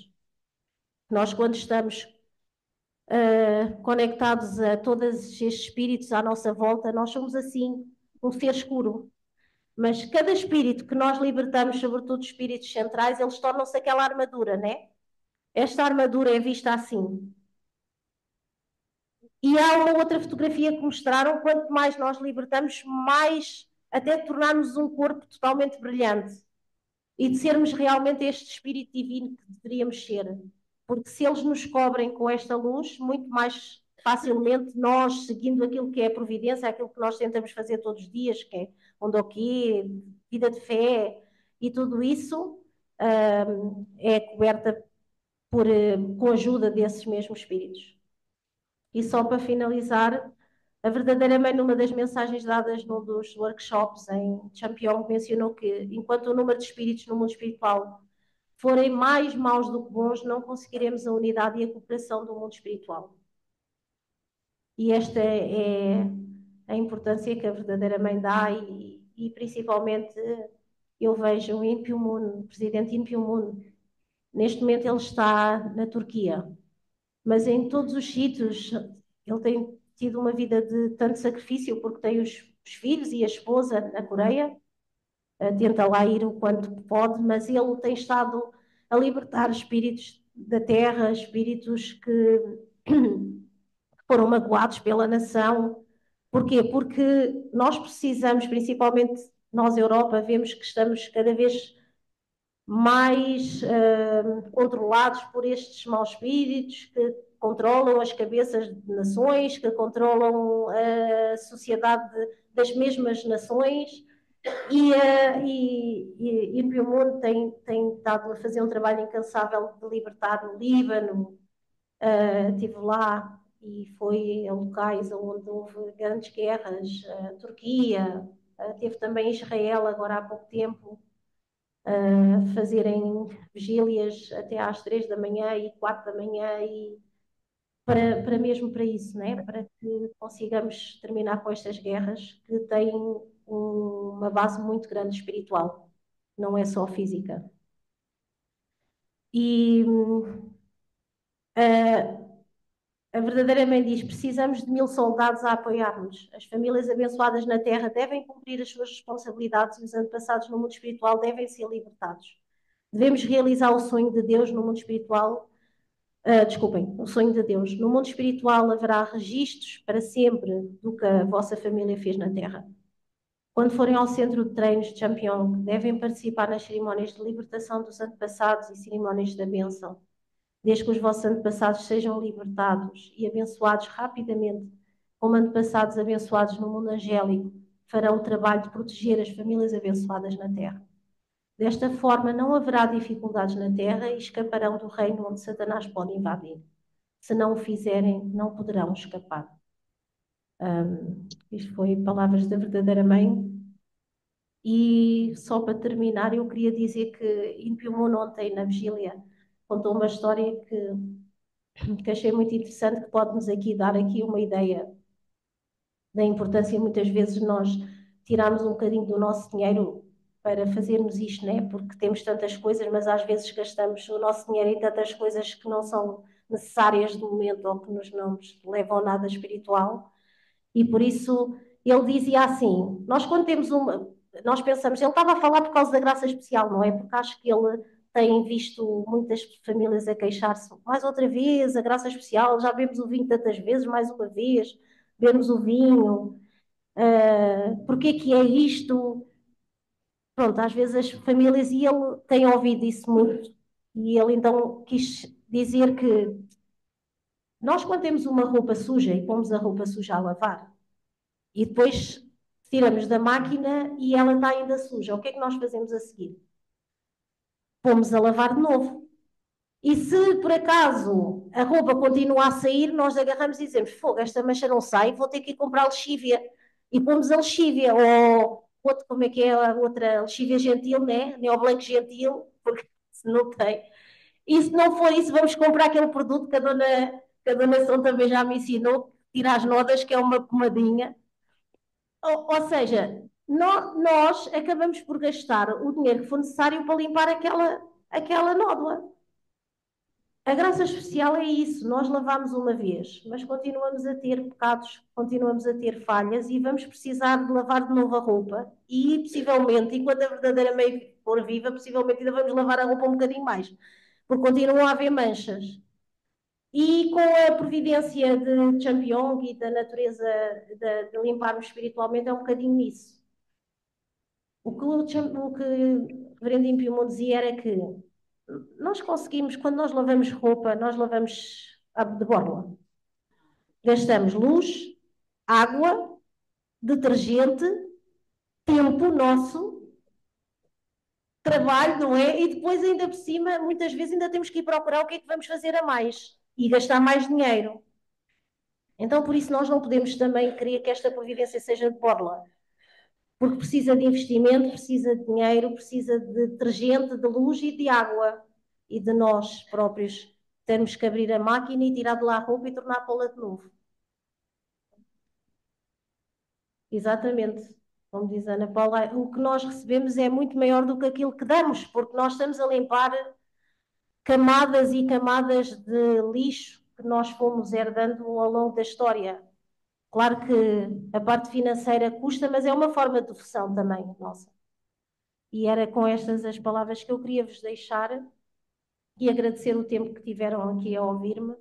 Speaker 1: Nós, quando estamos conectados a todos estes espíritos à nossa volta, nós somos assim, um ser escuro. Mas cada espírito que nós libertamos, sobretudo os espíritos centrais, eles tornam-se aquela armadura, né? Esta armadura é vista assim. E há uma outra fotografia que mostraram, quanto mais nós libertamos, mais até tornarmos um corpo totalmente brilhante. E de sermos realmente este espírito divino que deveríamos ser. Porque se eles nos cobrem com esta luz, muito mais facilmente nós, seguindo aquilo que é a providência, aquilo que nós tentamos fazer todos os dias, que é ondoquê, vida de fé e tudo isso, é coberta com a ajuda desses mesmos espíritos. E só para finalizar, a verdadeira mãe, numa das mensagens dadas num dos workshops em Champion, mencionou que enquanto o número de espíritos no mundo espiritual forem mais maus do que bons, não conseguiremos a unidade e a cooperação do mundo espiritual. E esta é a importância que a verdadeira mãe dá e principalmente eu vejo o Inpyu Moon, o presidente Inpyu Moon, neste momento ele está na Turquia, mas em todos os sítios ele tem tido uma vida de tanto sacrifício porque tem os filhos e a esposa na Coreia, tenta lá ir o quanto pode, mas ele tem estado a libertar espíritos da terra, espíritos que foram magoados pela nação. Porquê? Porque nós precisamos, principalmente nós, Europa, vemos que estamos cada vez mais controlados por estes maus espíritos que controlam as cabeças de nações, que controlam a sociedade das mesmas nações. E o mundo tem estado a fazer um trabalho incansável de libertar o Líbano. Estive lá e foi em locais onde houve grandes guerras. Turquia, teve também Israel agora há pouco tempo, fazerem vigílias até às 3 da manhã e 4 da manhã e mesmo para isso, né? Para que consigamos terminar com estas guerras que têm uma base muito grande espiritual, não é só física. E a verdadeira mãe diz: precisamos de 1000 soldados a apoiar-nos. As famílias abençoadas na terra devem cumprir as suas responsabilidades e os antepassados no mundo espiritual devem ser libertados. Devemos realizar o sonho de Deus no mundo espiritual. Desculpem, o sonho de Deus. No mundo espiritual haverá registros para sempre do que a vossa família fez na terra. Quando forem ao centro de treinos de Champion, devem participar nas cerimónias de libertação dos antepassados e cerimónias da bênção. Desde que os vossos antepassados sejam libertados e abençoados rapidamente, como antepassados abençoados no mundo angélico, farão o trabalho de proteger as famílias abençoadas na terra. Desta forma, não haverá dificuldades na terra e escaparão do reino onde Satanás pode invadir. Se não o fizerem, não poderão escapar. Isto foi palavras da verdadeira mãe. E só para terminar, eu queria dizer que Impiumun ontem, na vigília, contou uma história que achei muito interessante, que pode-nos aqui dar aqui uma ideia da importância, muitas vezes nós tiramos um bocadinho do nosso dinheiro para fazermos isto, né? Porque temos tantas coisas, mas às vezes gastamos o nosso dinheiro em tantas coisas que não são necessárias de momento ou que não nos levam a nada espiritual. E por isso ele dizia assim: nós quando temos nós pensamos, ele estava a falar por causa da graça especial, não é? Porque acho que ele tem visto muitas famílias a queixar-se, mais outra vez, a graça especial, já bebemos o vinho tantas vezes, mais uma vez, bebemos o vinho, porque que é isto? Pronto, às vezes as famílias, e ele tem ouvido isso muito, e ele então quis dizer que nós quando temos uma roupa suja e pomos a roupa suja a lavar, e depois tiramos da máquina e ela está ainda suja. O que é que nós fazemos a seguir? Pomos a lavar de novo. E se por acaso a roupa continua a sair, nós agarramos e dizemos: fogo, esta mancha não sai, vou ter que ir comprar lexívia. E pomos a lexívia, ou outro, como é que é a outra lexívia gentil, né? Neoblanco gentil, porque se não tem. E se não for isso, vamos comprar aquele produto que a dona São também já me ensinou, tirar as nodas, que é uma pomadinha. Ou seja, nós acabamos por gastar o dinheiro que for necessário para limpar aquela nódoa. A graça especial é isso, nós lavamos uma vez, mas continuamos a ter pecados, continuamos a ter falhas e vamos precisar de lavar de novo a roupa e possivelmente, enquanto a verdadeira mãe for viva, possivelmente ainda vamos lavar a roupa um bocadinho mais, porque continuam a haver manchas. E com a providência de Champion e da natureza de limparmos espiritualmente é um bocadinho nisso. O que o Reverendo Impiumon dizia era que nós conseguimos, quando nós lavamos roupa, nós lavamos de borla. Gastamos luz, água, detergente, tempo nosso, trabalho, não é? E depois, ainda por cima, muitas vezes ainda temos que ir procurar o que é que vamos fazer a mais e gastar mais dinheiro. Então, por isso, nós não podemos também querer que esta providência seja de borla, porque precisa de investimento, precisa de dinheiro, precisa de detergente, de luz e de água. E de nós próprios termos que abrir a máquina e tirar de lá a roupa e tornar a pô-la de novo. Exatamente. Como diz a Ana Paula, o que nós recebemos é muito maior do que aquilo que damos, porque nós estamos a limpar camadas e camadas de lixo que nós fomos herdando ao longo da história. Claro que a parte financeira custa, mas é uma forma de devoção também nossa. E era com estas as palavras que eu queria vos deixar e agradecer o tempo que tiveram aqui a ouvir-me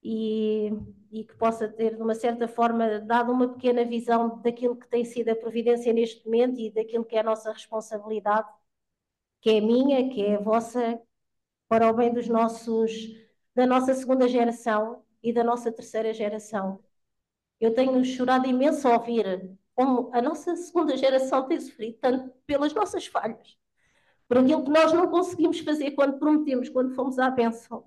Speaker 1: e, e que possa ter, de uma certa forma, dado uma pequena visão daquilo que tem sido a providência neste momento e daquilo que é a nossa responsabilidade, que é a minha, que é a vossa, para o bem da nossa segunda geração e da nossa terceira geração. Eu tenho chorado imenso a ouvir como a nossa segunda geração tem sofrido tanto pelas nossas falhas, por aquilo que nós não conseguimos fazer quando prometemos, quando fomos à bênção.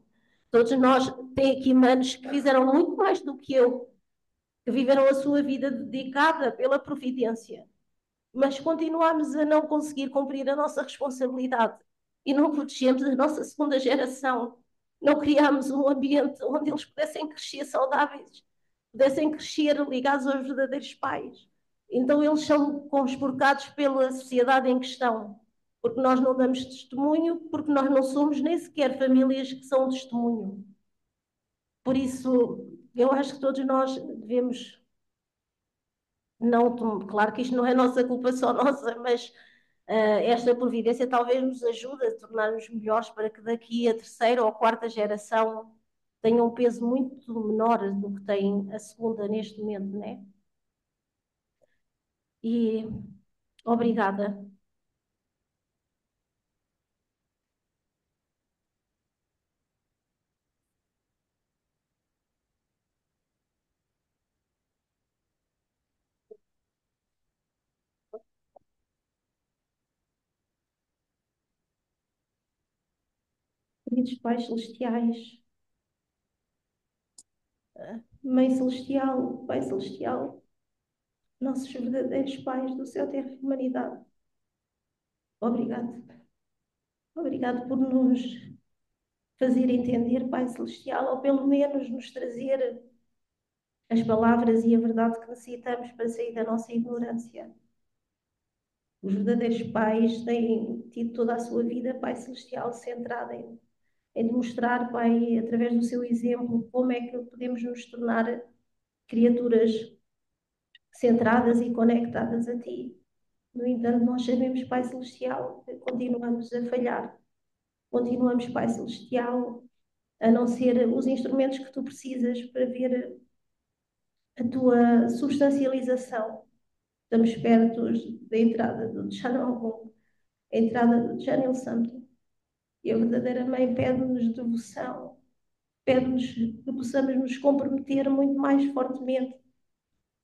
Speaker 1: Todos nós, tem aqui manos que fizeram muito mais do que eu, que viveram a sua vida dedicada pela providência, mas continuamos a não conseguir cumprir a nossa responsabilidade e não protegemos a nossa segunda geração. Não criamos um ambiente onde eles pudessem crescer saudáveis, pudessem crescer ligados aos verdadeiros pais. Então eles são conspurcados pela sociedade em questão, porque nós não damos testemunho, porque nós não somos nem sequer famílias que são testemunho. Por isso, eu acho que todos nós devemos, não, claro que isto não é nossa culpa, só nossa, mas esta providência talvez nos ajude a tornar-nos melhores para que daqui a terceira ou quarta geração tenha um peso muito menor do que tem a segunda neste momento, né? E obrigada. Queridos pais celestiais, Mãe celestial, Pai celestial, nossos verdadeiros pais do céu, terra e humanidade, obrigado. Obrigado por nos fazer entender, Pai celestial, ou pelo menos nos trazer as palavras e a verdade que necessitamos para sair da nossa ignorância. Os verdadeiros pais têm tido toda a sua vida, Pai celestial, centrada em demonstrar, Pai, através do seu exemplo, como é que podemos nos tornar criaturas centradas e conectadas a Ti. No entanto, nós sabemos, Pai Celestial, que continuamos a falhar. Continuamos, Pai Celestial, a não ser os instrumentos que Tu precisas para ver a Tua substancialização. Estamos perto da entrada do Tchanalgon, a entrada do Janel Santo. E a verdadeira Mãe pede-nos devoção, pede-nos que possamos nos comprometer muito mais fortemente.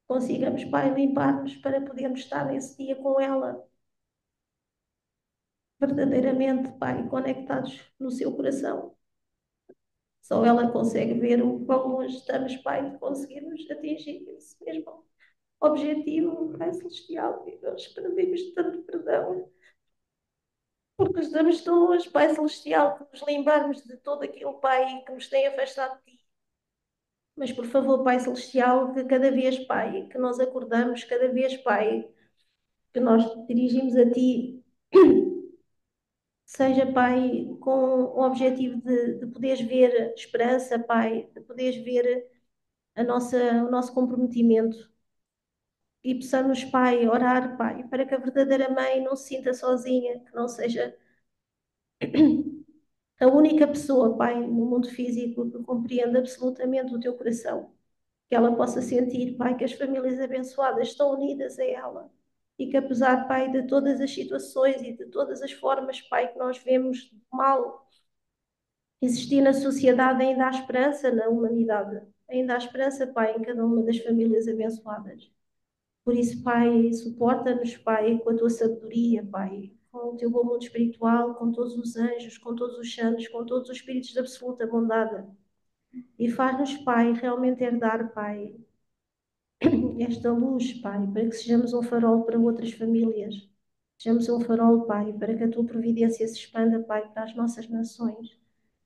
Speaker 1: Consigamos, Pai, limpar-nos para podermos estar nesse dia com ela, verdadeiramente, Pai, conectados no seu coração. Só ela consegue ver o quão longe estamos, Pai, de conseguirmos atingir esse mesmo objetivo, Pai Celestial. E nós pedimos tanto perdão, porque estamos tão longe, Pai Celestial, de nos lembrarmos de todo aquilo, Pai, que nos tem afastado de Ti. Mas, por favor, Pai Celestial, que cada vez, Pai, que nós acordamos, cada vez, Pai, que nós dirigimos a Ti, seja, Pai, com o objetivo de poderes ver esperança, Pai, de poderes ver o nosso comprometimento e possamos, Pai, orar, Pai, para que a verdadeira mãe não se sinta sozinha, que não seja a única pessoa, Pai, no mundo físico que compreende absolutamente o teu coração. Que ela possa sentir, Pai, que as famílias abençoadas estão unidas a ela e que apesar, Pai, de todas as situações e de todas as formas, Pai, que nós vemos de mal existir na sociedade, ainda há esperança na humanidade. Ainda há esperança, Pai, em cada uma das famílias abençoadas. Por isso, Pai, suporta-nos, Pai, com a tua sabedoria, Pai, com o teu bom mundo espiritual, com todos os anjos, com todos os santos, com todos os espíritos de absoluta bondade. E faz-nos, Pai, realmente herdar, Pai, esta luz, Pai, para que sejamos um farol para outras famílias. Sejamos um farol, Pai, para que a tua providência se expanda, Pai, para as nossas nações.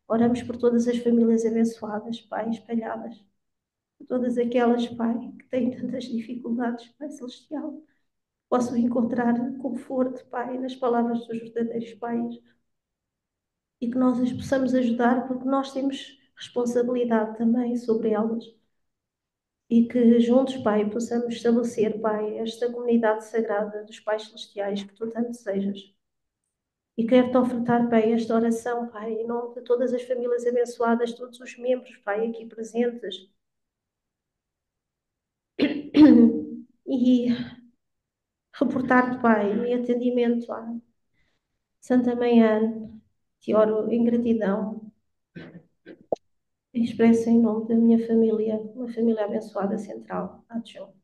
Speaker 1: Oramos por todas as famílias abençoadas, Pai, espalhadas. Por todas aquelas, Pai, que têm tantas dificuldades, Pai Celestial. Possam encontrar conforto, Pai, nas palavras dos verdadeiros pais e que nós as possamos ajudar, porque nós temos responsabilidade também sobre elas. E que juntos, Pai, possamos estabelecer, Pai, esta comunidade sagrada dos pais celestiais que tu tanto desejas. E quero-te ofertar, Pai, esta oração, Pai, em nome de todas as famílias abençoadas, todos os membros, Pai, aqui presentes. E reportar-te, Pai, em atendimento à Santa Mãe Ana, te oro em gratidão. Expresso em nome da minha família, uma família abençoada central. Adjunto.